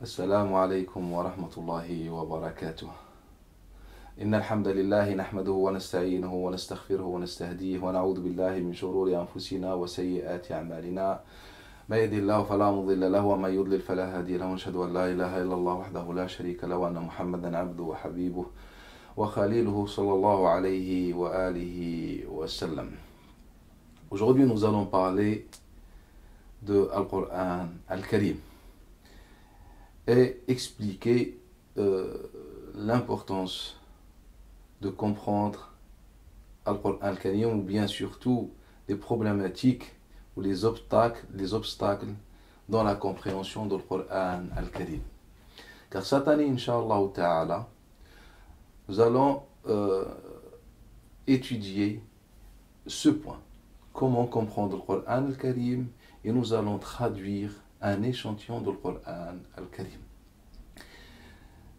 السلام عليكم ورحمة الله وبركاته. إن الحمد لله نحمده ونستعينه ونستغفره ونستهديه ونعوذ بالله من شرور أنفسنا وسيئات أعمالنا. ما يهده الله فلا مضل له ومن يضلل فلا هادي له، ونشهد أن لا إله إلا الله وحده لا شريك له وأن محمدا عبده وحبيبه وخليله صلى الله عليه وآله وسلم. Aujourd'hui, nous allons parler de Al-Qur'an Al-Karim et expliquer l'importance de comprendre Al-Qur'an Al-Karim, ou bien surtout les problématiques ou les obstacles dans la compréhension de Al-Qur'an Al-Karim. Car cette année, Inch'Allah Ta'ala, nous allons étudier ce point. Comment comprendre le Qur'an Al-Karim, et nous allons traduire un échantillon de Qur'an Al-Karim.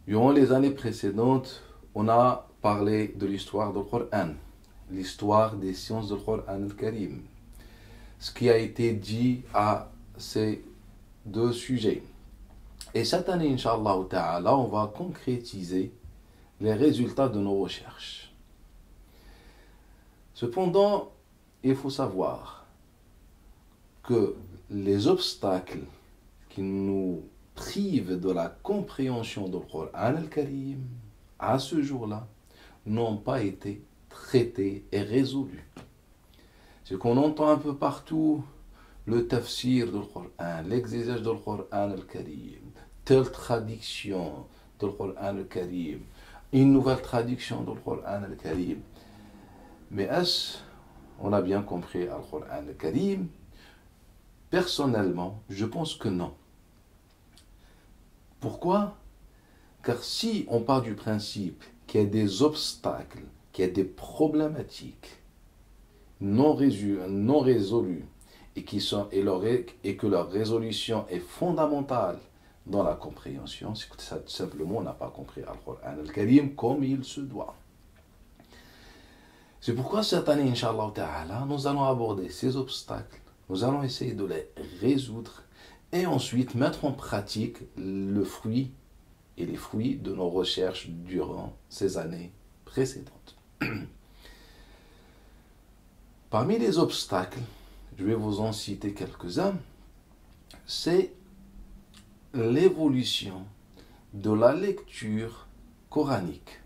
Durant les années précédentes, on a parlé de l'histoire du Qur'an, l'histoire des sciences du Qur'an Al-Karim, ce qui a été dit à ces deux sujets. Et cette année, Inch'Allah Ta'ala, on va concrétiser les résultats de nos recherches. Cependant, il faut savoir que les obstacles qui nous privent de la compréhension du Qur'an Al-Karim à ce jour-là n'ont pas été traités et résolus. C'est qu'on entend un peu partout le tafsir du Qur'an, l'exégèse du Qur'an Al-Karim, telle traduction du Qur'an Al-Karim, une nouvelle traduction du Qur'an Al-Karim. Mais est-ce on a bien compris le Qur'an Al-Karim? Personnellement, je pense que non. Pourquoi? Car si on part du principe qu'il y a des obstacles, qu'il y a des problématiques non résolues et que leur résolution est fondamentale dans la compréhension, c'est que tout simplement on n'a pas compris le Qur'an Al-Karim comme il se doit. C'est pourquoi cette année, Inch'Allah Ta'ala, nous allons aborder ces obstacles, nous allons essayer de les résoudre et ensuite mettre en pratique les fruits de nos recherches durant ces années précédentes. Parmi les obstacles, je vais vous en citer quelques-uns, c'est l'évolution de la lecture coranique,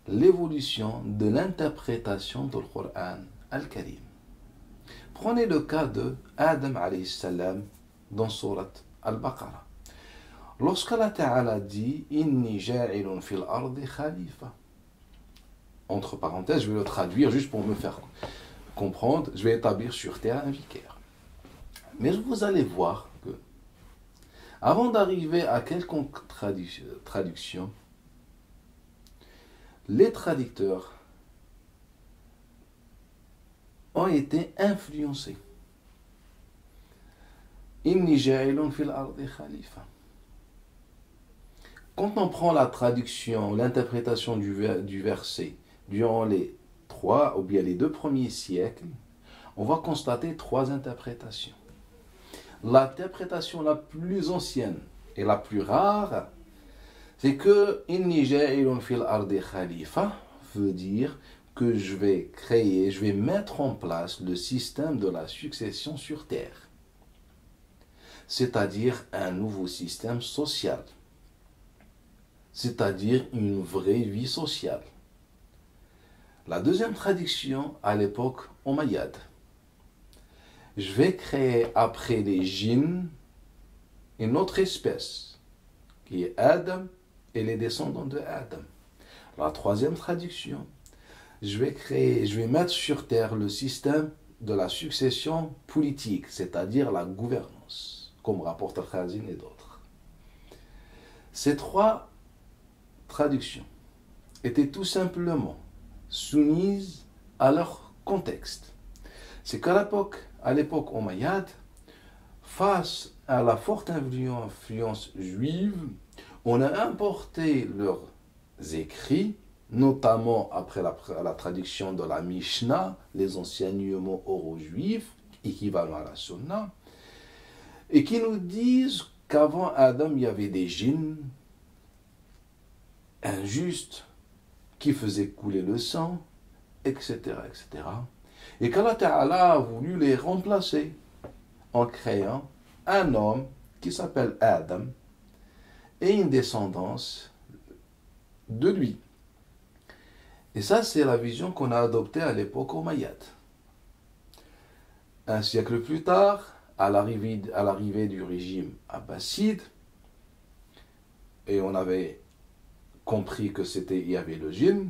l'évolution de l'interprétation du Qur'an Al-Karim. Prenez le cas de Adam alayhi salam dans Surat Al-Baqarah. Lorsqu'Allah Ta'ala dit « Inni ja'ilun fil ardi khalifa » entre parenthèses, je vais le traduire juste pour me faire comprendre, je vais établir sur terre un vicaire. Mais vous allez voir que avant d'arriver à quelconque traduction, les traducteurs ont été influencés. Inni ja'ilun fil ardi khalifa. Quand on prend la traduction, l'interprétation du verset durant les deux premiers siècles, on va constater trois interprétations. L'interprétation la plus ancienne et la plus rare, c'est que Inni ja'ilun fil ardi khalifa veut dire que je vais mettre en place le système de la succession sur terre, c'est-à-dire un nouveau système social, c'est-à-dire une vraie vie sociale. La deuxième traduction à l'époque omeyyade, je vais créer après les djinns une autre espèce qui est Adam et les descendants de Adam. La troisième traduction, je vais mettre sur terre le système de la succession politique, c'est-à-dire la gouvernance, comme rapporte Al-Khazin et d'autres. Ces trois traductions étaient tout simplement soumises à leur contexte. C'est qu'à l'époque omeyyade, face à la forte influence juive, on a importé leurs écrits, notamment après la traduction de la Mishnah, les enseignements oraux juifs, équivalents à la Sunna, et qui nous disent qu'avant Adam, il y avait des djinns injustes qui faisaient couler le sang, etc., etc. Et qu'Allah Ta'ala a voulu les remplacer en créant un homme qui s'appelle Adam et une descendance de lui. Et ça, c'est la vision qu'on a adoptée à l'époque omeyyade. Un siècle plus tard, à l'arrivée du régime abbasside, et on avait compris que il y avait le djinn,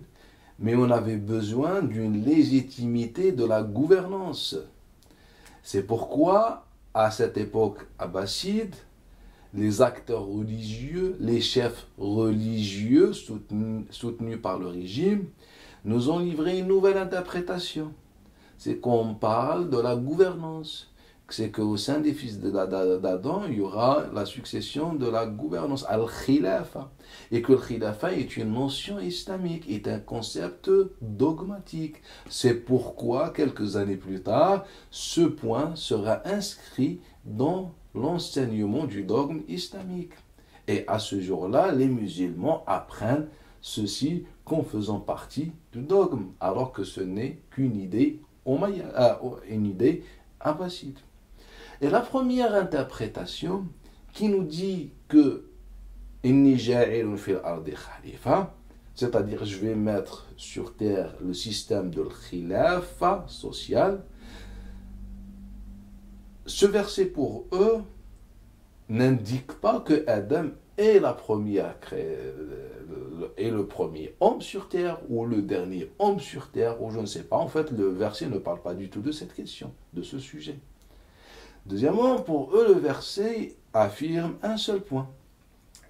mais on avait besoin d'une légitimité de la gouvernance. C'est pourquoi, à cette époque abbasside, les acteurs religieux, les chefs religieux soutenus par le régime, nous ont livré une nouvelle interprétation. C'est qu'on parle de la gouvernance. C'est qu'au sein des fils d'Adam, il y aura la succession de la gouvernance, al-khilafa. Et que le khilafa est une notion islamique, est un concept dogmatique. C'est pourquoi, quelques années plus tard, ce point sera inscrit dans l'enseignement du dogme islamique. Et à ce jour-là, les musulmans apprennent ceci qu'en faisant partie du dogme, alors que ce n'est qu'une idée une idée abbasside. Et la première interprétation qui nous dit que c'est-à-dire je vais mettre sur terre le système de khilafa social, ce verset pour eux n'indique pas que Adam est le premier homme sur terre ou le dernier homme sur terre, ou je ne sais pas. En fait, le verset ne parle pas du tout de cette question, de ce sujet. Deuxièmement, pour eux, le verset affirme un seul point.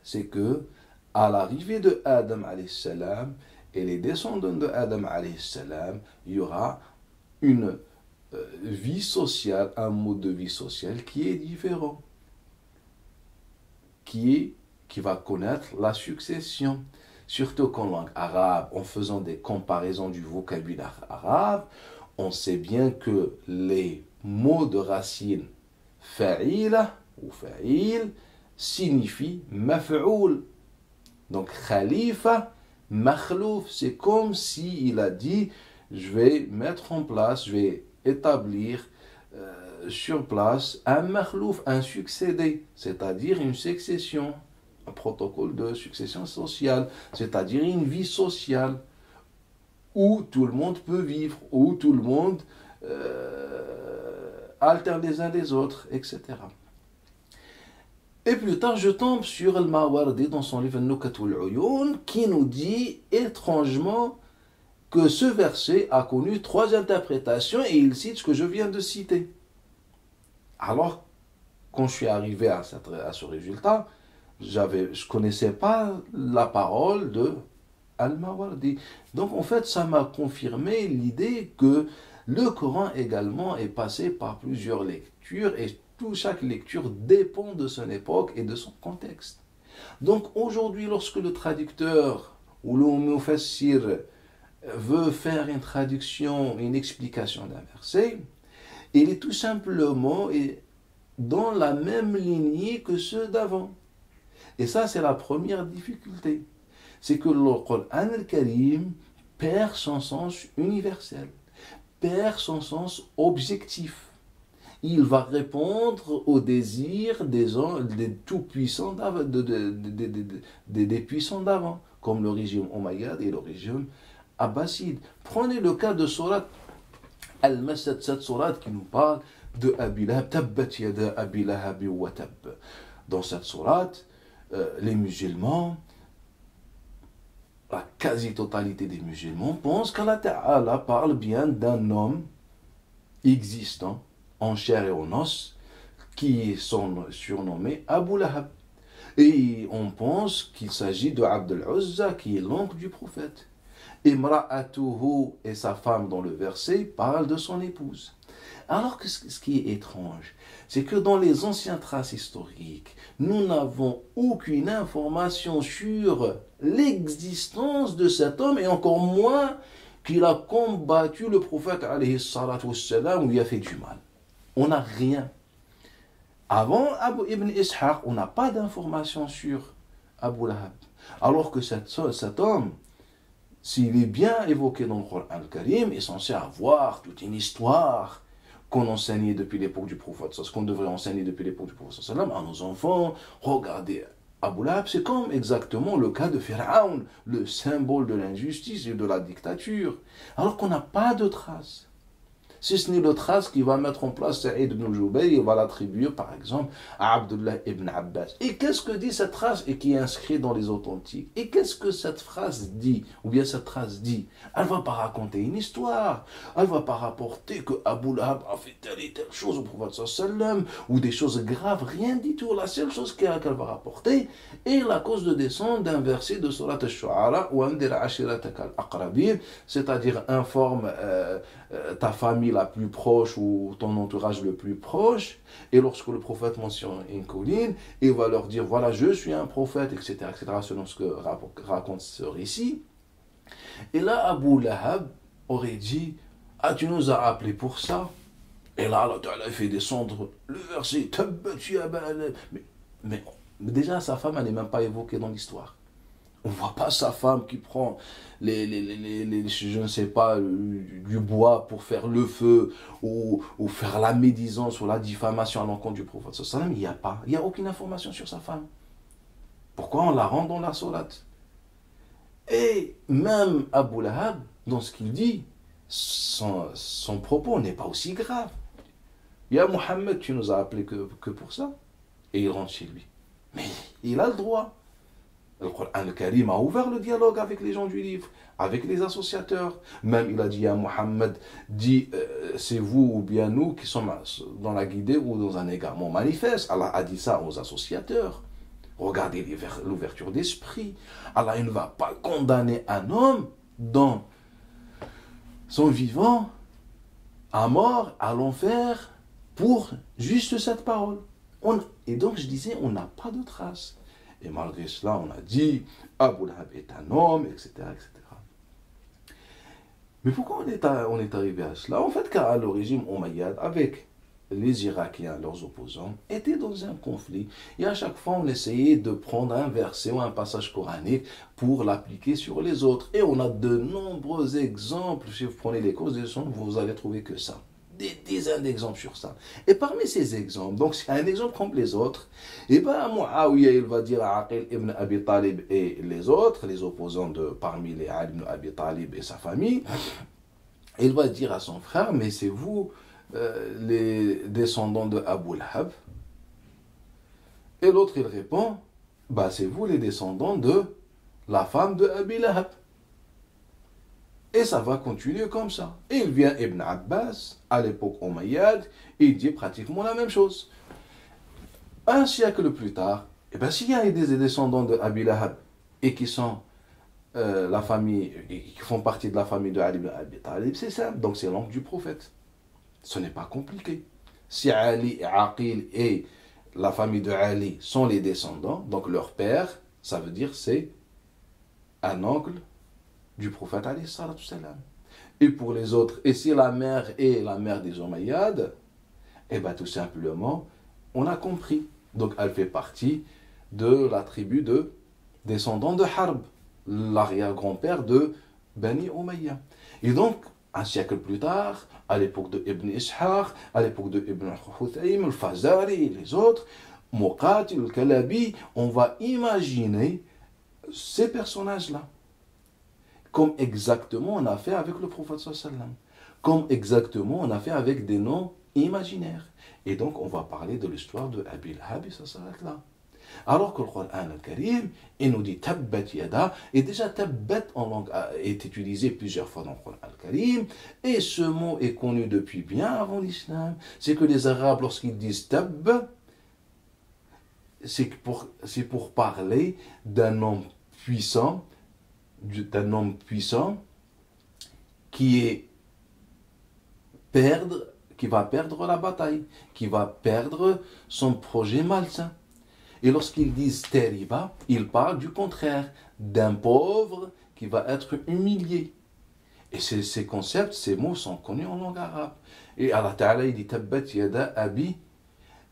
C'est que, à l'arrivée de Adam alayhi salam et les descendants de Adam alayhi salam, il y aura une vie sociale, un mode de vie social qui est différent, qui va connaître la succession. Surtout qu'en langue arabe, en faisant des comparaisons du vocabulaire arabe, on sait bien que les mots de racine fa'ila ou fa'il signifient maf'oul. Donc khalifa, makhlouf, c'est comme s'il a dit je vais mettre en place, je vais établir sur place un makhlouf, un succédé, c'est-à-dire une succession, un protocole de succession sociale, c'est-à-dire une vie sociale où tout le monde peut vivre, où tout le monde alterne les uns les autres, etc. Et plus tard, je tombe sur Al-Mawardi dans son livre Nukat al-Uyun qui nous dit étrangement que ce verset a connu 3 interprétations et il cite ce que je viens de citer. Alors, quand je suis arrivé à ce résultat, je ne connaissais pas la parole de Al-Mawardi. Donc en fait, ça m'a confirmé l'idée que le Coran également est passé par plusieurs lectures et chaque lecture dépend de son époque et de son contexte. Donc aujourd'hui, lorsque le traducteur ou le mufassir veut faire une traduction, une explication d'un verset, il est tout simplement dans la même lignée que ceux d'avant. Et ça, c'est la première difficulté. C'est que le Coran al-Karim perd son sens universel, perd son sens objectif. Il va répondre aux désirs des tout-puissants des puissants d'avant, comme le régime omeyyade et le régime abbasside. Prenez le cas de Surat Al-Masad, cette sourate qui nous parle de Abi Lahab, Tabbat yada Abi Lahab wa tab. Dans cette sourate, les musulmans, la quasi-totalité des musulmans pensent qu'Allah Ta'ala parle bien d'un homme existant en chair et en os qui sont surnommés Abu Lahab. Et on pense qu'il s'agit de Abd al-Uzza qui est l'oncle du prophète. Imra'atuhu et sa femme dans le verset parlent de son épouse. Alors que ce qui est étrange, c'est que dans les anciens traces historiques, nous n'avons aucune information sur l'existence de cet homme et encore moins qu'il a combattu le prophète alayhi salatu wassalam ou lui a fait du mal. On n'a rien. Avant Abu Ibn Ishaq, on n'a pas d'informations sur Abu Lahab. Alors que cet homme, s'il est bien évoqué dans le Coran al-Karim, est censé avoir toute une histoire qu'on enseignait depuis l'époque du prophète, ce qu'on devrait enseigner depuis l'époque du prophète à nos enfants. Regardez, Abu Lahab, c'est comme exactement le cas de Pharaon, le symbole de l'injustice et de la dictature, alors qu'on n'a pas de traces. Si ce n'est le trace qui va mettre en place Saïd ibn Jubayr, il va l'attribuer par exemple à Abdullah ibn Abbas. Et qu'est-ce que dit cette trace et qui est inscrite dans les authentiques? Et qu'est-ce que cette phrase dit, ou bien cette trace dit? Elle ne va pas raconter une histoire, elle ne va pas rapporter que Abu Lahab a fait telle et telle chose au prophète sallam, ou des choses graves, rien du tout. La seule chose qu'elle va rapporter est la cause de descente d'un verset de Surat al-Shu'ara, ou Andir Ashiratak al-Aqrabin, c'est-à-dire informe ta famille la plus proche ou ton entourage le plus proche, et lorsque le prophète mentionne une colline, il va leur dire voilà, je suis un prophète, etc., selon ce que raconte ce récit. Et là, Abu Lahab aurait dit ah, tu nous as appelés pour ça? Et là, Allah Ta'ala fait descendre le verset mais déjà, sa femme, elle n'est même pas évoquée dans l'histoire. On ne voit pas sa femme qui prend je ne sais pas, du bois pour faire le feu ou faire la médisance ou la diffamation à l'encontre du prophète. Il n'y a aucune information sur sa femme. Pourquoi on la rend dans la sourate? Et même Abu Lahab, dans ce qu'il dit, son propos n'est pas aussi grave. Ya Muhammad, tu nous as appelés que pour ça. Et il rentre chez lui. Mais il a le droit. Le Coran al-Karim a ouvert le dialogue avec les gens du livre, avec les associateurs. Même il a dit à Mohammed, c'est vous ou bien nous qui sommes dans la guidée ou dans un égarement manifeste. Allah a dit ça aux associateurs. Regardez l'ouverture d'esprit. Allah ne va pas condamner un homme dans son vivant à mort, à l'enfer, pour juste cette parole. Et donc je disais, on n'a pas de traces. Et malgré cela, on a dit, Abu Lahab est un homme, etc., etc. Mais pourquoi on est arrivé à cela? En fait, car le régime omeyyade, avec les Irakiens, leurs opposants, était dans un conflit. Et à chaque fois, on essayait de prendre un verset ou un passage coranique pour l'appliquer sur les autres. Et on a de nombreux exemples. Si vous prenez les causes des leçons, vous allez trouver que ça. Des dizaines d'exemples sur ça. Et parmi ces exemples, donc c'est un exemple comme les autres, et bien Muawiyah, il va dire à Aqil ibn Abi Talib et les autres, les opposants parmi les Ali ibn Abi Talib et sa famille, il va dire à son frère, mais c'est vous les descendants de Abu Lahab? Et l'autre il répond, bah c'est vous les descendants de la femme de Abi Lahab. Et ça va continuer comme ça. Et il vient Ibn Abbas, à l'époque Omeyyade, et il dit pratiquement la même chose. Un siècle plus tard, et bien s'il y a des descendants de Abi Lahab et qui sont la famille, et qui font partie de la famille de Ali ibn Abi Talib, c'est simple. Donc c'est l'oncle du prophète. Ce n'est pas compliqué. Si Ali et Aqil et la famille de Ali sont les descendants, donc leur père, ça veut dire c'est un oncle du prophète alayhi salatu salam. Et pour les autres, et si la mère est la mère des Omeyyades, eh bien tout simplement, on a compris. Donc elle fait partie de la tribu de descendants de Harb, l'arrière-grand-père de Bani Umayya. Et donc, un siècle plus tard, à l'époque de Ibn Ishaq, à l'époque de Ibn Huthaym, al-Fazari et les autres, Muqatil, al-Kalabi, on va imaginer ces personnages-là. Comme exactement on a fait avec le prophète sallam, comme exactement on a fait avec des noms imaginaires. Et donc on va parler de l'histoire de Abi Lahab et ça s'arrête là. Alors que le Coran al-Karim, il nous dit Tabbat Yada, et déjà Tabbat en langue est utilisé plusieurs fois dans le Coran al-Karim, et ce mot est connu depuis bien avant l'islam. C'est que les Arabes, lorsqu'ils disent Tab, c'est pour parler d'un homme puissant, qui va perdre la bataille, qui va perdre son projet malsain. Et lorsqu'ils disent Teriba, ils parlent du contraire, d'un pauvre qui va être humilié. Et ces concepts, ces mots sont connus en langue arabe. Et Allah Ta'ala, il dit Tabbat Yada Abi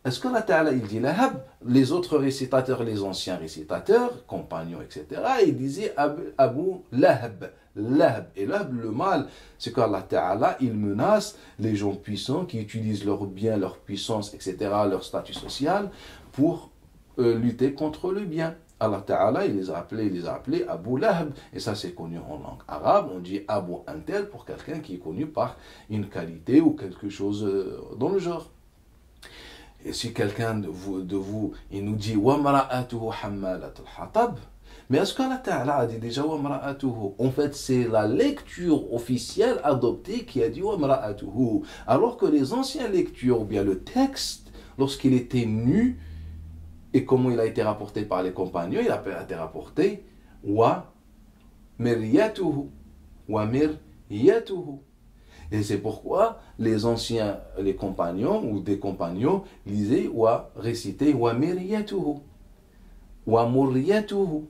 est-ce que Allah Ta'ala, il dit Lahab, les autres récitateurs, les anciens récitateurs, compagnons, etc., ils disaient Abu Lahab. Lahab. Et Lahab, le mal, c'est qu'Allah Ta'ala, il menace les gens puissants qui utilisent leur bien, leur puissance, etc., leur statut social, pour lutter contre le bien. Allah Ta'ala, il les a appelés Abu Lahab. Et ça, c'est connu en langue arabe. On dit Abu Antel pour quelqu'un qui est connu par une qualité ou quelque chose dans le genre. Et si quelqu'un de vous, il nous dit وَمْرَأَتُهُ حَمَّالَةُ الْحَطَبِ, mais est-ce qu'Allah Ta'ala a dit déjà وَمْرَأَتُهُ? En fait, c'est la lecture officielle adoptée qui a dit وَمْرَأَتُهُ. Alors que les anciennes lectures, ou bien le texte, lorsqu'il était nu, et comment il a été rapporté par les compagnons, il a été rapporté وَمِرْيَتُهُ وَمِرْيَتُهُ. Et c'est pourquoi les anciens, les compagnons ou des compagnons lisaient ou récitaient wa miriyatuhu, wa muriyatuhu.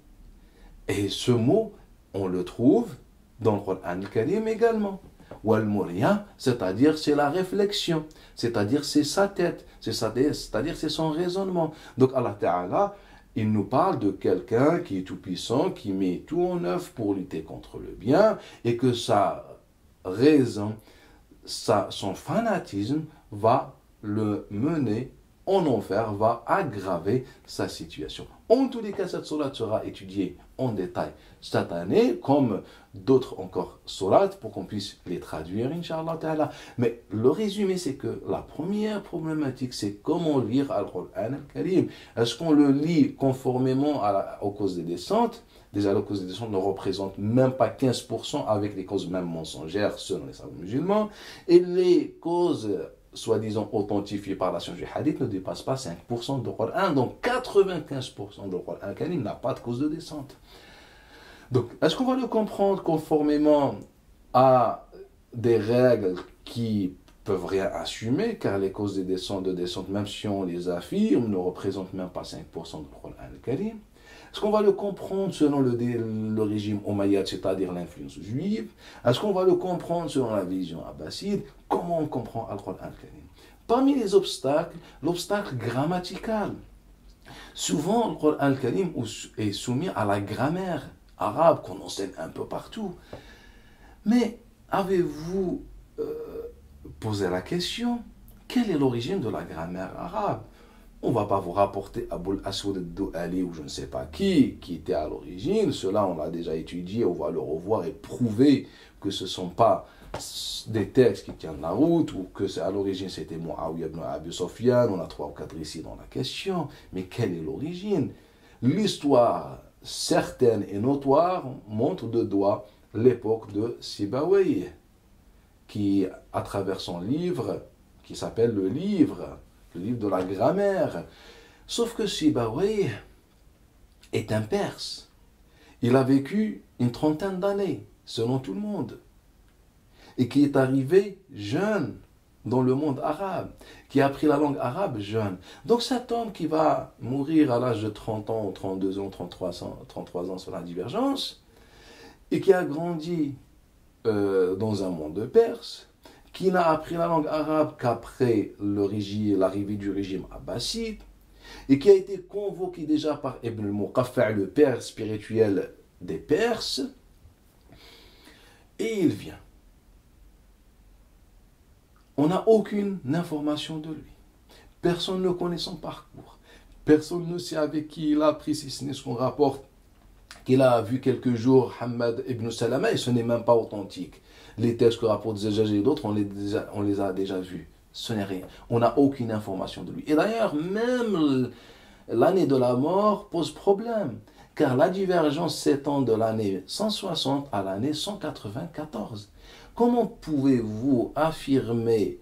Et ce mot, on le trouve dans le Coran al-Karim également. Wal muriya, c'est-à-dire c'est la réflexion, c'est-à-dire c'est sa tête, c'est-à-dire c'est son raisonnement. Donc Allah Ta'ala, il nous parle de quelqu'un qui est tout puissant, qui met tout en œuvre pour lutter contre le bien et que ça raison, son fanatisme va le mener en enfer, va aggraver sa situation. En tous les cas, cette sourate sera étudiée en détail cette année, comme d'autres encore sourates, pour qu'on puisse les traduire, Inch'Allah Ta'ala. Mais le résumé, c'est que la première problématique, c'est comment lire Al-Qur'an Al-Karim. Est-ce qu'on le lit conformément aux causes des descentes? Déjà, la cause des descentes ne représente même pas 15% avec les causes même mensongères selon les savants musulmans. Et les causes, soi-disant authentifiées par la science du hadith, ne dépassent pas 5% du Coran. Donc 95% du Coran al-Karim n'a pas de cause de descente. Donc, est-ce qu'on va le comprendre conformément à des règles qui peuvent rien assumer, car les causes de descente, même si on les affirme, ne représentent même pas 5% du Coran al-Karim? Est-ce qu'on va le comprendre selon le régime omeyyade, c'est-à-dire l'influence juive? Est-ce qu'on va le comprendre selon la vision abbasside? Comment on comprend Al-Qur'an al-Karim? Parmi les obstacles, l'obstacle grammatical. Souvent, Al-Qur'an al-Karim est soumis à la grammaire arabe qu'on enseigne un peu partout. Mais avez-vous posé la question, quelle est l'origine de la grammaire arabe? On ne va pas vous rapporter Abul Aswad al-Du'ali ou je ne sais pas qui était à l'origine. Cela, on l'a déjà étudié, on va le revoir et prouver que ce ne sont pas des textes qui tiennent la route ou que à l'origine c'était Muawiyah ibn Abi Sufyan. On a 3 ou 4 ici dans la question. Mais quelle est l'origine? L'histoire certaine et notoire montre de doigt l'époque de Sibawayh, qui, à travers son livre, qui s'appelle le livre de la grammaire. Sauf que Sibawayh est un Perse. Il a vécu une 30aine d'années, selon tout le monde, et qui est arrivé jeune dans le monde arabe, qui a appris la langue arabe jeune. Donc cet homme qui va mourir à l'âge de 30 ans, 32 ans, 33 ans sur la divergence, et qui a grandi dans un monde perse, qui n'a appris la langue arabe qu'après l'arrivée du régime abbasside, et qui a été convoqué déjà par Ibn al-Muqaffa', le père spirituel des Perses, et il vient. On n'a aucune information de lui. Personne ne connaît son parcours. Personne ne sait avec qui il a appris, si ce n'est ce qu'on rapporte, qu'il a vu quelques jours Hamad ibn Salama, et ce n'est même pas authentique. Les textes que rapportent Zajjaj et d'autres, on les a déjà vus. Ce n'est rien. On n'a aucune information de lui. Et d'ailleurs, même l'année de la mort pose problème, car la divergence s'étend de l'année 160 à l'année 194. Comment pouvez-vous affirmer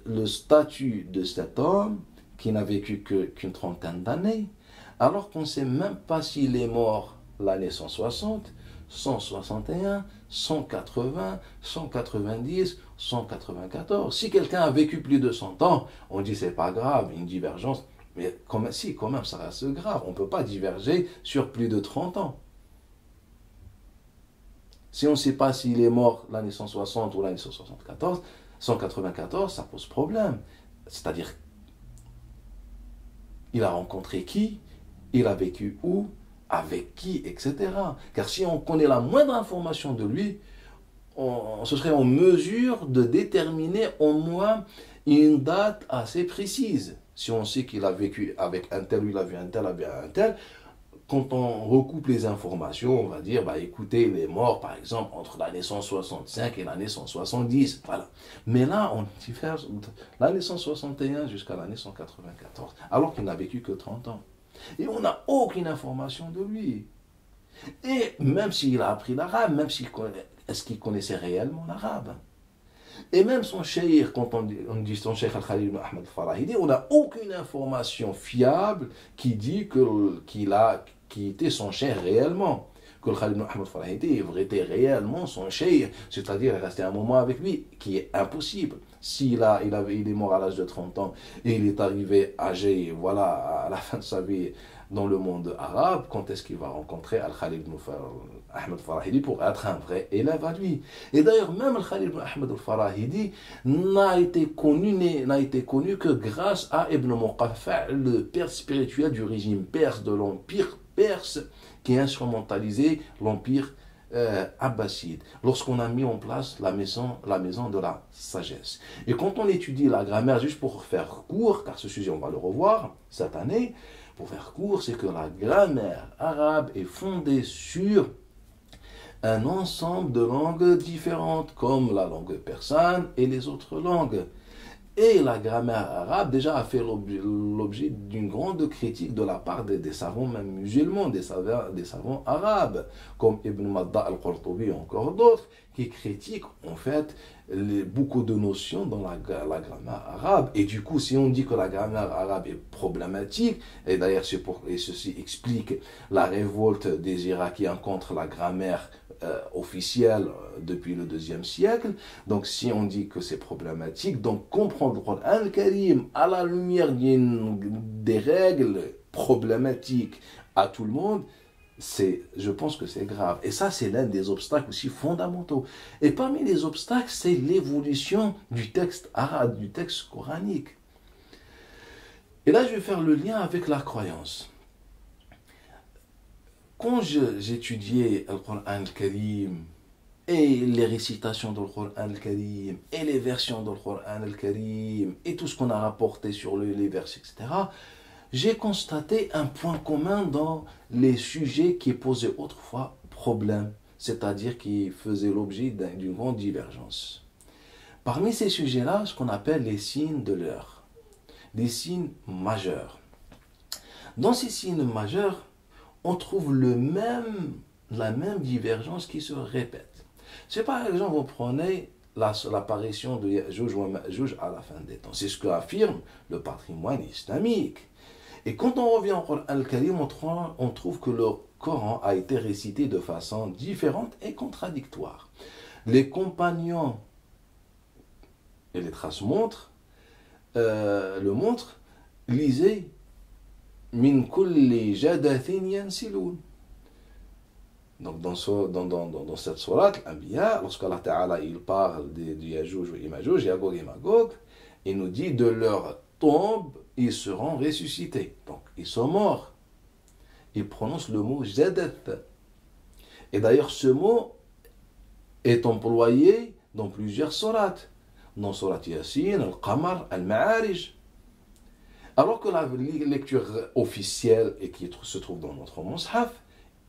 le statut de cet homme qui n'a vécu qu'une 30aine d'années, alors qu'on ne sait même pas s'il est mort l'année 160, 161, 180, 190, 194. Si quelqu'un a vécu plus de 100 ans, on dit c'est pas grave, une divergence. Mais quand même, ça reste grave. On ne peut pas diverger sur plus de 30 ans. Si on ne sait pas s'il est mort l'année 160 ou l'année 194, ça pose problème. C'est-à-dire, Il a rencontré qui? Il a vécu où? Avec qui? Etc. Car si on connaît la moindre information de lui, ce serait en mesure de déterminer au moins une date assez précise. Si on sait qu'il a vécu avec un tel, il a vu un tel, avec un tel, quand on recoupe les informations, on va dire, bah écoutez, il est mort par exemple entre l'année 165 et l'année 170. Voilà. Mais là, on diffère de l'année 161 jusqu'à l'année 194, alors qu'il n'a vécu que 30 ans. Et on n'a aucune information de lui. Et même s'il a appris l'arabe, même est-ce qu'il connaissait réellement l'arabe? Et même son cheikh, quand on dit son cheikh Al-Khalil ibn Ahmed Al-Farahidi, on n'a aucune information fiable qui dit qu'il était son cheikh réellement. Que le Khalil ibn Ahmed Al-Farahidi était réellement son cheikh, c'est-à-dire rester un moment avec lui, qui est impossible. Il est mort à l'âge de 30 ans et il est arrivé âgé, voilà, à la fin de sa vie dans le monde arabe, quand est-ce qu'il va rencontrer Al-Khalil ibn Ahmed Farahidi pour être un vrai élève à lui? Et d'ailleurs, même Al-Khalil ibn Ahmed Farahidi n'a été connu que grâce à Ibn Muqaffa', le père spirituel du régime perse, de l'empire perse, qui a instrumentalisé l'empire abbasside, lorsqu'on a mis en place la maison de la sagesse. Et quand on étudie la grammaire, juste pour faire court, car ce sujet on va le revoir cette année, pour faire court, c'est que la grammaire arabe est fondée sur un ensemble de langues différentes, comme la langue persane et les autres langues. Et la grammaire arabe déjà a fait l'objet d'une grande critique de la part des savants même musulmans, des savants arabes, comme Ibn Madda al-Qurtubi et encore d'autres, qui critiquent en fait beaucoup de notions dans la grammaire arabe. Et du coup, si on dit que la grammaire arabe est problématique, et d'ailleurs ceci explique la révolte des Irakiens contre la grammaire officielle depuis le IIe siècle, donc si on dit que c'est problématique, donc comprendre le Coran al-Karim à la lumière des règles problématiques à tout le monde, je pense que c'est grave. Et ça, c'est l'un des obstacles aussi fondamentaux. Et parmi les obstacles, c'est l'évolution du texte arabe, du texte coranique. Et là, je vais faire le lien avec la croyance. Quand j'étudiais le Coran al-Karim et les récitations du Coran al-Karim et les versions du Coran al-Karim et tout ce qu'on a rapporté sur les versets, etc., j'ai constaté un point commun dans les sujets qui posaient autrefois problème, c'est-à-dire qui faisaient l'objet d'une grande divergence. Parmi ces sujets-là, ce qu'on appelle les signes de l'heure, des signes majeurs. Dans ces signes majeurs, on trouve la même divergence qui se répète. C'est par exemple, vous prenez l'apparition de Ya'juj wa Ma'juj à la fin des temps. C'est ce qu'affirme le patrimoine islamique. Et quand on revient au Coran al-Karim, on trouve que le Coran a été récité de façon différente et contradictoire. Les compagnons, et les traces le montrent, lisaient Min kulli jadathin yansilun. Donc dans cette sourate, l'Anbiya, lorsqu'Allah Ta'ala il parle de Ya'juj et Ma'juj, Yagog et Magog, il nous dit de leur tombe, ils seront ressuscités. Donc ils sont morts. Il prononce le mot jadath. Et d'ailleurs ce mot est employé dans plusieurs sourates. Dans sourate Yasin, Al-Qamar, Al-Ma'arij. Alors que la lecture officielle et qui se trouve dans notre Mus'haf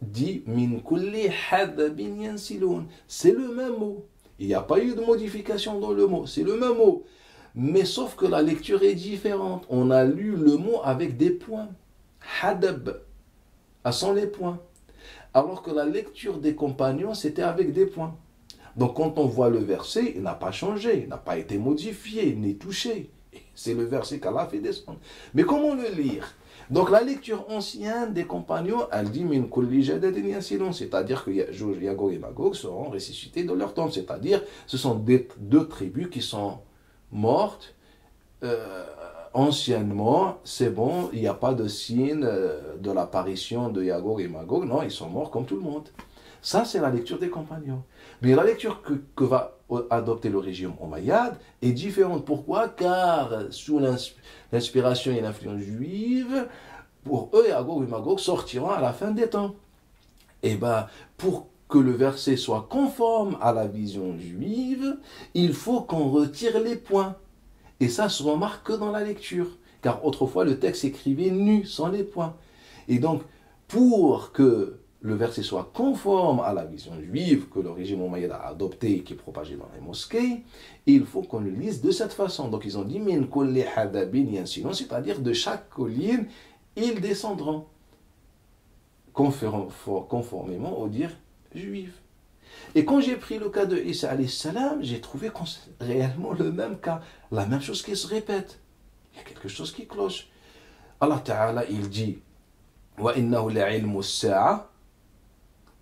dit Min kulli hadabin yansilun. C'est le même mot. Il n'y a pas eu de modification dans le mot. C'est le même mot. Mais sauf que la lecture est différente. On a lu le mot avec des points. Hadab. Sans les points. Alors que la lecture des compagnons, c'était avec des points. Donc quand on voit le verset, il n'a pas changé, il n'a pas été modifié, ni touché. C'est le verset qu'Allah fait descendre. Mais comment le lire? Donc la lecture ancienne des compagnons, elle dit Min kulli jadatin yansilun, c'est-à-dire que Yagog et Magog seront ressuscités de leur tombe. C'est-à-dire, ce sont deux tribus qui sont mortes anciennement. C'est bon, il n'y a pas de signe de l'apparition de Yagog et Magog. Non, ils sont morts comme tout le monde. Ça, c'est la lecture des compagnons. Mais la lecture que va adopter le régime omeyyade est différente. Pourquoi? Car sous l'inspiration et l'influence juive, pour eux, Agog et Magog sortiront à la fin des temps. Et bien, pour que le verset soit conforme à la vision juive, il faut qu'on retire les points. Et ça se remarque que dans la lecture. Car autrefois, le texte s'écrivait nu, sans les points. Et donc, pour que le verset soit conforme à la vision juive que le régime omeyyade a adoptée et qui est propagée dans les mosquées, il faut qu'on le lise de cette façon. Donc, ils ont dit, min kulli hadabin yansilun, c'est-à-dire de chaque colline, ils descendront, conformément au dire juif. Et quand j'ai pris le cas de Isa alayhi salam, j'ai trouvé réellement le même cas, la même chose qui se répète. Il y a quelque chose qui cloche. Allah Ta'ala, il dit wa innahu la'ilmu as-sa'a.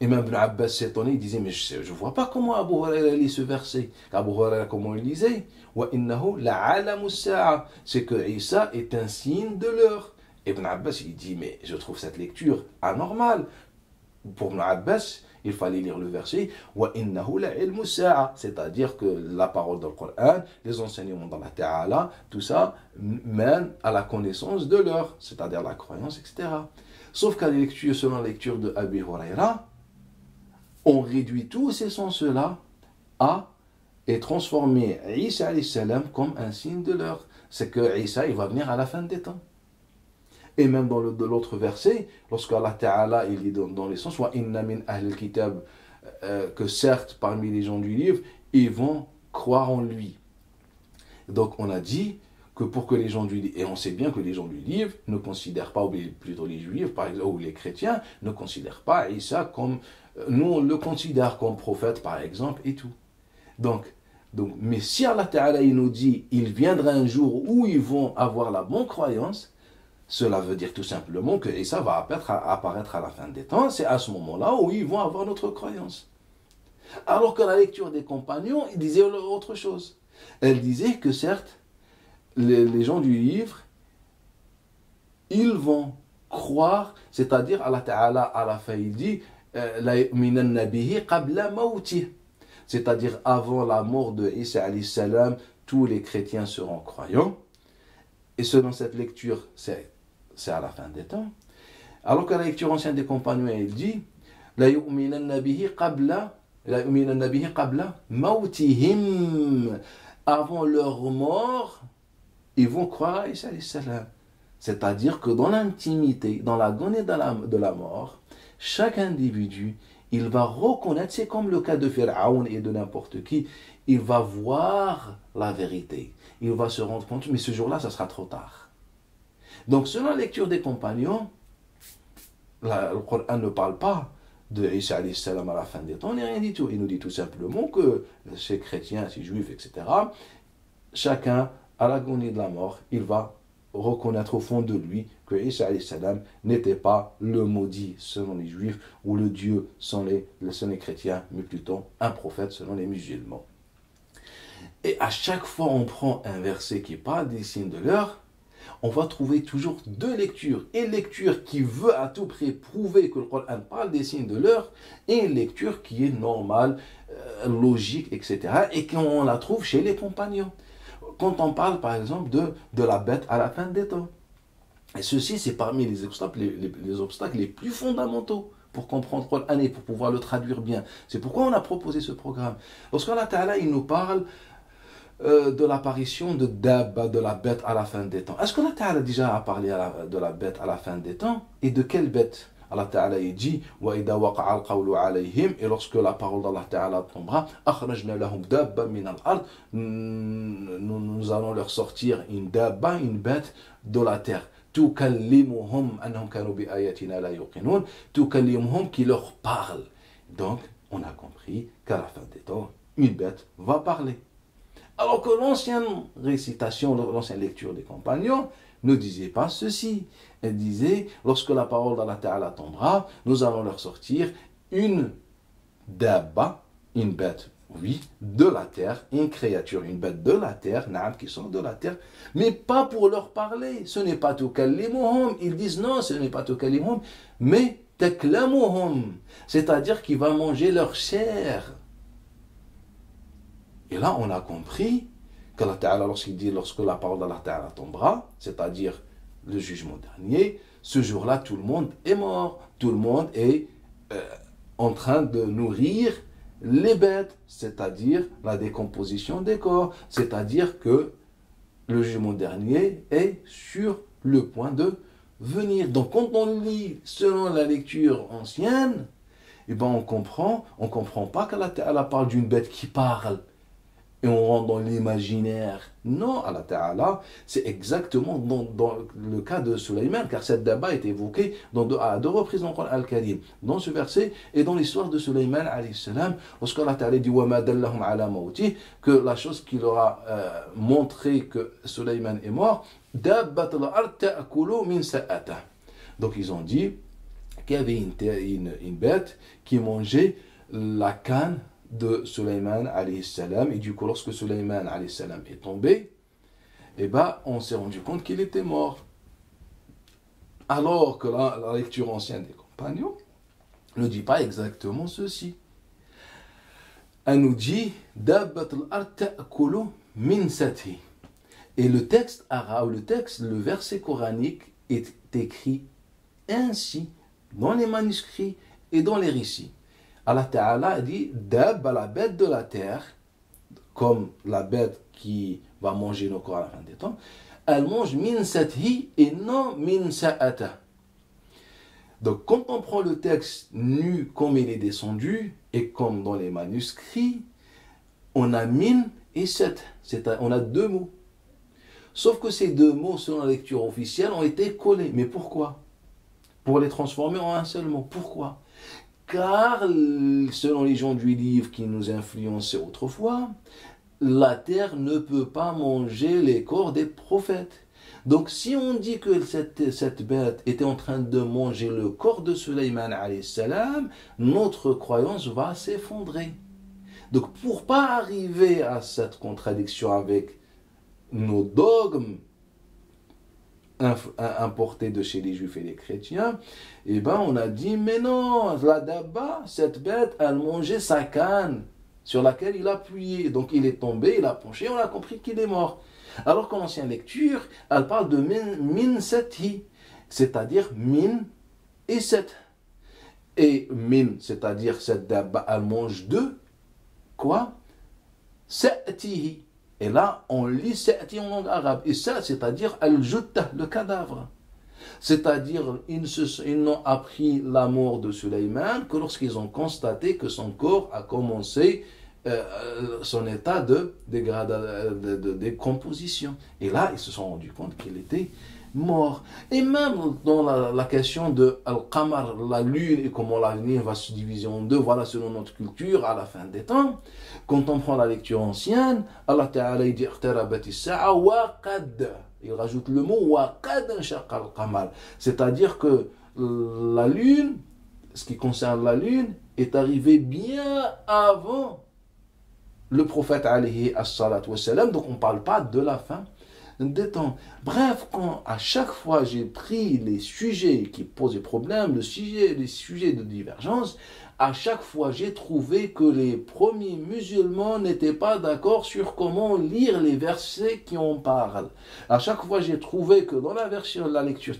Imam Ibn Abbas s'est étonné, il disait mais je ne vois pas comment Abu Huraira lit ce verset. Abu Huraira, comment il disait wa innahu la'alamu as-sa'a, c'est que Isa est un signe de l'heure. Ibn Abbas, il dit mais je trouve cette lecture anormale. Pour Ibn Abbas, il fallait lire le verset wa innahu la'ilmu as-sa'a, c'est-à-dire que la parole dans le Coran, les enseignements dans la Ta'ala, tout ça mène à la connaissance de l'heure, c'est-à-dire la croyance, etc. Sauf qu'à la lecture, selon la lecture de Abi Huraira, on réduit tous ces sens-là à et transformer Isa alayhi salam comme un signe de l'heure. C'est que Isa, il va venir à la fin des temps. Et même dans l'autre verset, lorsque Allah Ta'ala, il dit dans les sens, wa inna min ahl al-kitab, que certes, parmi les gens du livre, ils vont croire en lui. Donc on a dit que pour que les gens du livre, et on sait bien que les gens du livre ne considèrent pas, ou plutôt les juifs, par exemple, ou les chrétiens, ne considèrent pas Isa comme, nous on le considère comme prophète, par exemple, et tout. Donc, mais si Allah Ta'ala, il nous dit, il viendra un jour où ils vont avoir la bonne croyance, cela veut dire tout simplement que Isa va apparaître à la fin des temps. C'est à ce moment-là où ils vont avoir notre croyance. Alors que la lecture des compagnons, ils disaient autre chose. Elle disait que certes, les gens du livre, ils vont croire, c'est-à-dire Allah Ta'ala à la fin il dit la yu'minanna bihi qabla mawtih, c'est-à-dire avant la mort de Isa alayhi salam, tous les chrétiens seront croyants. Et selon cette lecture, c'est à la fin des temps. Alors que la lecture ancienne des compagnons, elle dit la yu'minanna bihi qabla mawtihim, avant leur mort, ils vont croire à Isa alayhi salam. C'est-à-dire que dans l'intimité, dans l'agonie de la mort, chaque individu, il va reconnaître, c'est comme le cas de Pharaon et de n'importe qui, il va voir la vérité. Il va se rendre compte, mais ce jour-là, ça sera trop tard. Donc, selon la lecture des compagnons, le Coran ne parle pas de Isa alayhi salam à la fin des temps, ni rien du tout. Il nous dit tout simplement que ces chrétiens, ces juifs, etc., chacun, à l'agonie de la mort, il va reconnaître au fond de lui que Isa alayhi salam n'était pas le maudit selon les juifs, ou le Dieu selon les chrétiens, mais plutôt un prophète selon les musulmans. Et à chaque fois on prend un verset qui parle des signes de l'heure, on va trouver toujours deux lectures. Une lecture qui veut à tout prix prouver que le Coran parle des signes de l'heure, et une lecture qui est normale, logique, etc. et qu'on la trouve chez les compagnons. Quand on parle par exemple de la bête à la fin des temps. Et ceci, c'est parmi les obstacles les plus fondamentaux pour comprendre le Coran et pour pouvoir le traduire bien. C'est pourquoi on a proposé ce programme. Lorsqu'Allah Ta'ala, il nous parle de l'apparition de Dabba, de la bête à la fin des temps. Est-ce qu'Allah Ta'ala déjà a parlé de la bête à la fin des temps? Et de quelle bête? Allah Ta'ala il dit وَإِذَا وَقَعَ الْقَوْلُ عَلَيْهِمْ, et lorsque la parole d'Allah Ta'ala tombera, أَخْرَجْنَا لَهُمْ دَابًّا مِنَ الْأَرْضِ, nous allons leur sortir une dabba, une bête de la terre. تُكَلِّمُهُمْ أَنَّهُمْ كَانُوا بِآيَاتِنَا لَا يُوقِنُونَ, تُكَلِّمُهُمْ, qui leur parle. Donc, on a compris qu'à la fin des temps, une bête va parler. Alors que l'ancienne récitation, l'ancienne lecture des compagnons ne disait pas ceci. Elle disait, lorsque la parole d'Allah Ta'ala tombera, nous allons leur sortir une dabba, une bête, oui, de la terre, une créature, une bête de la terre, qui sort de la terre, mais pas pour leur parler. Ce n'est pas tukallimuhum. Ils disent non, ce n'est pas tukallimuhum, mais taklamuhum, c'est-à-dire qu'il va manger leur chair. Et là, on a compris qu'Allah Ta'ala, lorsqu'il dit, lorsque la parole d'Allah Ta'ala tombera, c'est-à-dire le jugement dernier, ce jour-là, tout le monde est mort. Tout le monde est en train de nourrir les bêtes, c'est-à-dire la décomposition des corps, c'est-à-dire que le jugement dernier est sur le point de venir. Donc, quand on lit selon la lecture ancienne, eh ben on comprend pas qu'Allah Ta'ala parle d'une bête qui parle et on rentre dans l'imaginaire. Non, Allah Ta'ala, c'est exactement dans le cas de Sulayman, car cette dabba est évoquée à deux reprises dans le Coran Al-Karim, dans ce verset et dans l'histoire de Sulayman alayhi salam, lorsque Allah Ta'ala dit وَمَا دَلَّهُمْ عَلَى مَوْتِهِ, que la chose qui leur a montré que Sulayman est mort, دَابَّةُ الْأَرْضِ تَأْكُلُ مِنْ سَأَتَهُ. Donc ils ont dit qu'il y avait une bête qui mangeait la canne de Sulayman alayhi salam, et du coup lorsque Sulayman alayhi salam est tombé, eh ben, on s'est rendu compte qu'il était mort. Alors que la lecture ancienne des compagnons ne dit pas exactement ceci. Elle nous dit Dabbat al-ard ta'kulu min sathi. Et le texte arabe, le verset coranique est écrit ainsi dans les manuscrits et dans les récits. Allah Ta'ala dit Dab, la bête de la terre, comme la bête qui va manger nos corps à la fin des temps, elle mange min sathi et non min sa'ata. Donc quand on prend le texte nu comme il est descendu et comme dans les manuscrits, on a min et set, on a deux mots. Sauf que ces deux mots, selon la lecture officielle, ont été collés. Mais pourquoi? Pour les transformer en un seul mot. Pourquoi? Car, selon les gens du livre qui nous influençaient autrefois, la terre ne peut pas manger les corps des prophètes. Donc, si on dit que cette bête était en train de manger le corps de Sulayman alayhi salam, notre croyance va s'effondrer. Donc, pour ne pas arriver à cette contradiction avec nos dogmes importés de chez les juifs et les chrétiens, eh ben on a dit, mais non, la dabba, cette bête, elle mangeait sa canne sur laquelle il appuyait. Donc il est tombé, il a penché, on a compris qu'il est mort. Alors qu'en ancienne lecture, elle parle de min sethi, c'est-à-dire min et set. Et min, c'est-à-dire cette dabba, elle mange de quoi? Sa'tihi. Et là, on lit Sa'ti en langue arabe. Et ça, c'est-à-dire al-jutta, le cadavre. C'est-à-dire, ils n'ont appris la mort de Sulayman que lorsqu'ils ont constaté que son corps a commencé son état de décomposition. Et là, ils se sont rendus compte qu'il était mort. Et même dans la question de Al-Qamar, la lune, et comment l'avenir va se diviser en deux, voilà, selon notre culture, à la fin des temps, quand on prend la lecture ancienne, Allah Ta'ala dit il rajoute le mot waqad inshaqa al-qamar, c'est-à-dire que la lune, ce qui concerne la lune, est arrivé bien avant le prophète alayhi as-salatu wassalam, donc on ne parle pas de la fin des temps. Bref, quand à chaque fois j'ai pris les sujets qui posent des problèmes, les sujets de divergence, à chaque fois j'ai trouvé que les premiers musulmans n'étaient pas d'accord sur comment lire les versets qui en parlent. À chaque fois j'ai trouvé que dans la version de la lecture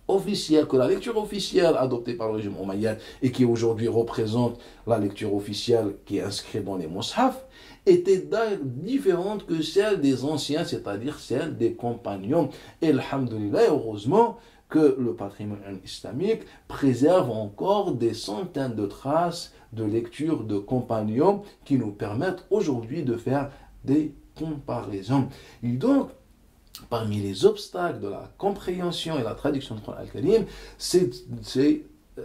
officielle, que la lecture officielle adoptée par le régime omeyyade et qui aujourd'hui représente la lecture officielle qui est inscrite dans les mushaf, était différente que celle des anciens, c'est-à-dire celle des compagnons. Et alhamdoulilah, heureusement que le patrimoine islamique préserve encore des centaines de traces de lecture de compagnons qui nous permettent aujourd'hui de faire des comparaisons. Et donc, parmi les obstacles de la compréhension et la traduction du Coran Al-Karim, c'est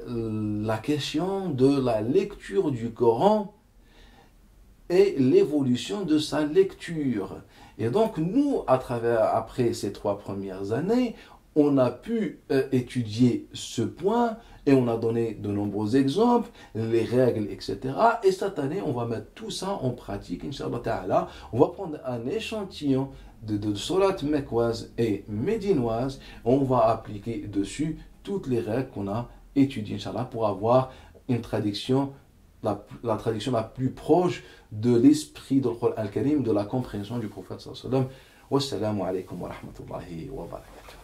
la question de la lecture du Coran et l'évolution de sa lecture. Et donc nous, après ces 3 premières années, on a pu étudier ce point et on a donné de nombreux exemples, les règles, etc. Et cette année, on va mettre tout ça en pratique, Inch'Allah Ta'ala. On va prendre un échantillon de solat mecquoise et médinoise. On va appliquer dessus toutes les règles qu'on a étudier, Inch'Allah, pour avoir une traduction, la traduction la plus proche de l'esprit du Coran al-Karim, de la compréhension du prophète sallallahu alayhi wa sallam. Wassalamu alaikum wa rahmatullahi wa barakatuh.